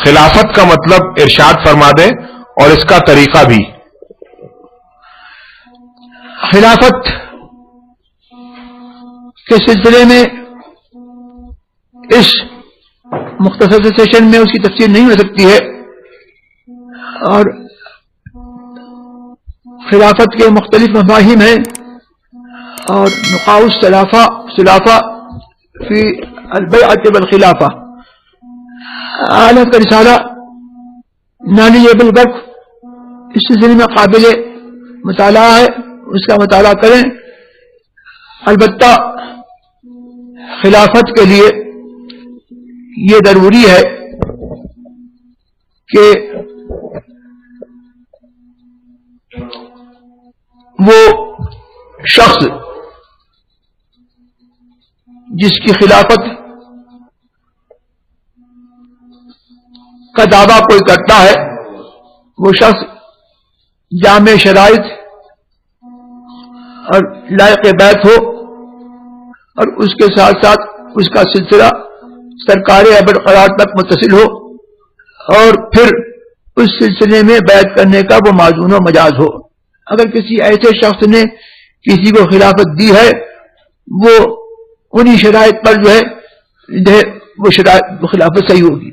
خلافت کا مطلب ارشاد فرما دیں اور اس کا طریقہ بھی. خلافت کے سلسلے میں اس مختصر سیشن میں اس کی تفصیل نہیں ہو سکتی ہے، اور خلافت کے مختلف مفاہیم ہیں، اور نقاء الخلافہ فی البیعۃ والخلافہ اعلیٰ کا رسالہ نالیب البرق اس سلسلے میں قابل مطالعہ ہے، اس کا مطالعہ کریں. البتہ خلافت کے لیے یہ ضروری ہے کہ وہ شخص جس کی خلافت کا دعویٰ کوئی کرتا ہے وہ شخص جامع شرائط اور لائق بیعت ہو، اور اس کے ساتھ ساتھ اس کا سلسلہ سرکار ابدقرار تک متصل ہو، اور پھر اس سلسلے میں بیعت کرنے کا وہ موزون و مجاز ہو. اگر کسی ایسے شخص نے کسی کو خلافت دی ہے وہ انہی شرائط پر جو ہے وہ خلافت صحیح ہوگی.